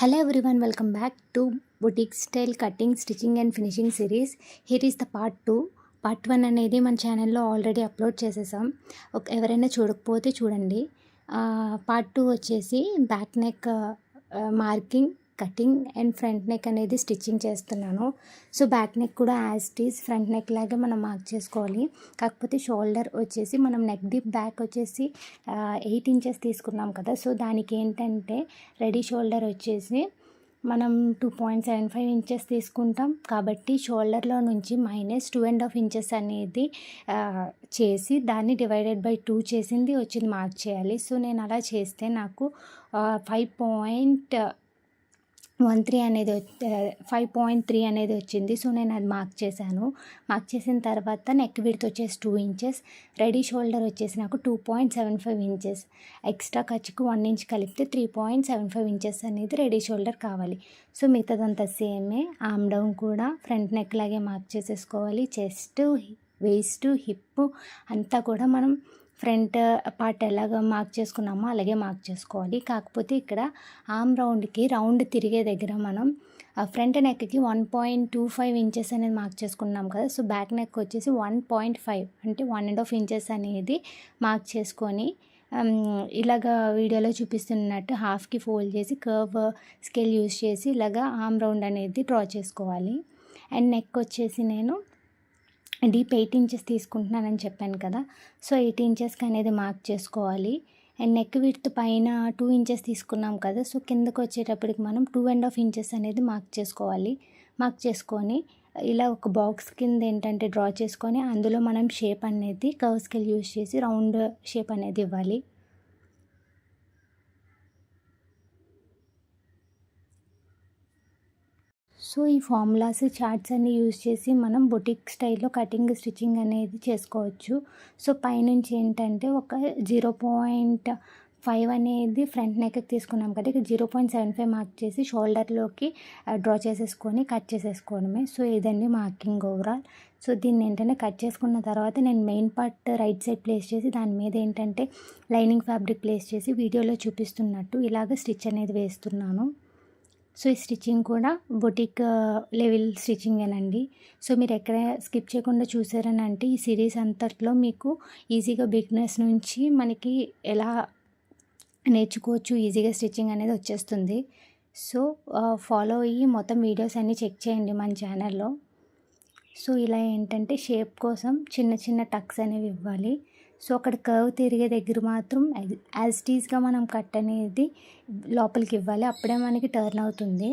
Hello everyone, welcome back to Boutique Style Cutting, Stitching and Finishing series. Here is the part 2. Part 1 అనేది మన ఛానల్లో already upload చేసేసాం. ఎవరైనా చూడకపోతే చూడండి. పార్ట్ 2 వచ్చేసి back neck marking, cutting and front neck అనేది స్టిచ్చింగ్ చేస్తున్నాను. సో బ్యాక్ నెక్ కూడా as it is front neck లాగే మనం మార్క్ చేసుకోవాలి. కాకపోతే షోల్డర్ వచ్చేసి మనం నెక్ డీప్ బ్యాక్ వచ్చేసి 8 ఇంచెస్ తీసుకున్నాం కదా. సో దానికి ఏంటంటే రెడీ షోల్డర్ వచ్చేసి మనం 2.75 ఇంచెస్ తీసుకుంటాం కాబట్టి షోల్డర్లో నుంచి -2.5 ఇంచెస్ అనేది చేసి దాన్ని డివైడెడ్ బై 2 చేసింది వచ్చింది మార్క్ చేయాలి. సో నేను అలా చేస్తే నాకు 5.3 అనేది వచ్చింది. సో నేను అది మార్క్ చేశాను. మార్క్ చేసిన తర్వాత నెక్ విడ్త్ వచ్చేసి 2 ఇంచెస్, రెడీ షోల్డర్ వచ్చేసి నాకు 2.75 ఇంచెస్, ఎక్స్ట్రా ఖర్చుకు 1 ఇంచ్ కలిపితే 3.75 ఇంచెస్ అనేది రెడీ షోల్డర్ కావాలి. సో మిగతాదంతా సేమే. ఆర్మ్ డౌన్ కూడా ఫ్రంట్ నెక్ లాగే మార్క్ చేసేసుకోవాలి. చెస్ట్, వేస్ట్, హిప్ అంతా కూడా మనం ఫ్రంట్ పార్ట్ ఎలాగ మార్క్ చేసుకున్నామో అలాగే మార్క్ చేసుకోవాలి. కాకపోతే ఇక్కడ ఆర్మ్ రౌండ్ తిరిగే దగ్గర మనం ఫ్రంట్ నెక్కి 1.25 ఇంచెస్ అనేది మార్క్ చేసుకున్నాం కదా. సో బ్యాక్ నెక్ వచ్చేసి 1.5 అంటే 1.5 ఇంచెస్ అనేది మార్క్ చేసుకొని ఇలాగ వీడియోలో చూపిస్తున్నట్టు హాఫ్కి ఫోల్డ్ చేసి కర్వ్ స్కేల్ యూజ్ చేసి ఇలాగ ఆర్మ్ రౌండ్ అనేది డ్రా చేసుకోవాలి. అండ్ నెక్ వచ్చేసి నేను డీప్ 8 ఇంచెస్ తీసుకుంటున్నానని చెప్పాను కదా. సో 8 ఇంచెస్కి అనేది మార్క్ చేసుకోవాలి. అండ్ నెక్ విడ్త్ పైన 2 ఇంచెస్ తీసుకున్నాం కదా. సో కిందకు వచ్చేటప్పటికి మనం 2.5 ఇంచెస్ అనేది మార్క్ చేసుకోవాలి. మార్క్ చేసుకొని ఇలా ఒక బాక్స్ కింద ఏంటంటే డ్రా చేసుకొని అందులో మనం షేప్ అనేది కర్వ్ స్కేల్ యూజ్ చేసి రౌండ్ షేప్ అనేది ఇవ్వాలి. సో ఈ ఫార్ములాస్, చార్ట్స్ అన్నీ యూజ్ చేసి మనం బొటిక్ స్టైల్లో కటింగ్, స్టిచ్చింగ్ అనేది చేసుకోవచ్చు. సో పైనుంచి ఏంటంటే ఒక 0.5 అనేది ఫ్రంట్ నెక్కి తీసుకున్నాం కదా. ఇక్కడ 0.75 మార్క్ చేసి షోల్డర్లోకి డ్రా చేసేసుకొని కట్ చేసేసుకోవడమే. సో ఇదండి మార్కింగ్ ఓవరాల్. సో దీన్ని ఏంటంటే కట్ చేసుకున్న తర్వాత నేను main part right side place చేసి దాని మీద ఏంటంటే లైనింగ్ ఫ్యాబ్రిక్ ప్లేస్ చేసి వీడియోలో చూపిస్తున్నట్టు ఇలాగ స్టిచ్ అనేది వేస్తున్నాను. సో ఈ స్టిచ్చింగ్ కూడా బొటిక్ లెవెల్ స్టిచ్చింగేనండి. సో మీరు ఎక్కడ స్కిప్ చేయకుండా చూసారని అంటే ఈ సిరీస్ అంతట్లో మీకు ఈజీగా బిగినర్స్ నుంచి మనకి ఎలా నేర్చుకోవచ్చు, ఈజీగా స్టిచ్చింగ్ అనేది వచ్చేస్తుంది. సో ఫాలో అయ్యి మొత్తం వీడియోస్ అన్నీ చెక్ చేయండి మన ఛానల్లో. సో ఇలా ఏంటంటే షేప్ కోసం చిన్న చిన్న టక్స్ అనేవి ఇవ్వాలి. సో అక్కడ కర్వ్ తిరిగే దగ్గర మాత్రం యాజ్ ఇట్ ఈస్గా మనం కట్ అనేది లోపలికి ఇవ్వాలి. అప్పుడే మనకి టర్న్ అవుతుంది.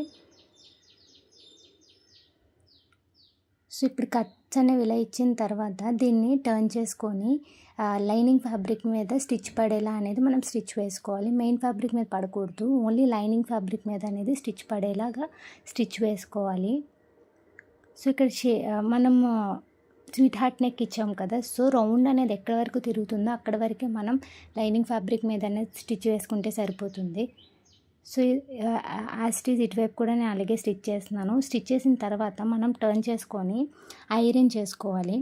సో ఇప్పుడు కట్స్ అనేవి ఇలా ఇచ్చిన తర్వాత దీన్ని టర్న్ చేసుకొని లైనింగ్ ఫ్యాబ్రిక్ మీద స్టిచ్ పడేలా అనేది మనం స్టిచ్ వేసుకోవాలి. మెయిన్ ఫ్యాబ్రిక్ మీద పడకూడదు, ఓన్లీ లైనింగ్ ఫ్యాబ్రిక్ మీద అనేది స్టిచ్ పడేలాగా స్టిచ్ వేసుకోవాలి. సో ఇక్కడ మనం స్వీట్ హార్ట్ నెక్ ఇచ్చాం కదా. సో రౌండ్ అనేది ఎక్కడి వరకు తిరుగుతుందో అక్కడ వరకే మనం లైనింగ్ ఫ్యాబ్రిక్ మీద అనేది స్టిచ్ వేసుకుంటే సరిపోతుంది. సో యాజ్ ఇట్ ఈజ్ ఇటువైపు కూడా నేను అలాగే స్టిచ్ చేస్తున్నాను. స్టిచ్ చేసిన తర్వాత మనం టర్న్ చేసుకొని ఐరన్ చేసుకోవాలి.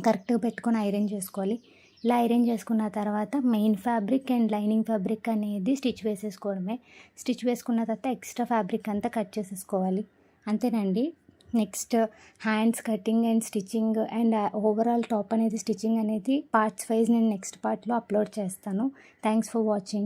కరెక్ట్గా పెట్టుకొని ఐరన్ చేసుకోవాలి. ఇలా ఐరన్ చేసుకున్న తర్వాత main fabric and lining fabric అనేది స్టిచ్ వేసేసుకోవడమే. స్టిచ్ వేసుకున్న తర్వాత ఎక్స్ట్రా ఫ్యాబ్రిక్ అంతా కట్ చేసేసుకోవాలి. అంతేనండి. Next hands cutting and stitching and overall top అనేది స్టిచ్చింగ్ అనేది పార్ట్స్ వైజ్ నేను నెక్స్ట్ పార్ట్లో అప్లోడ్ చేస్తాను. Thanks for watching.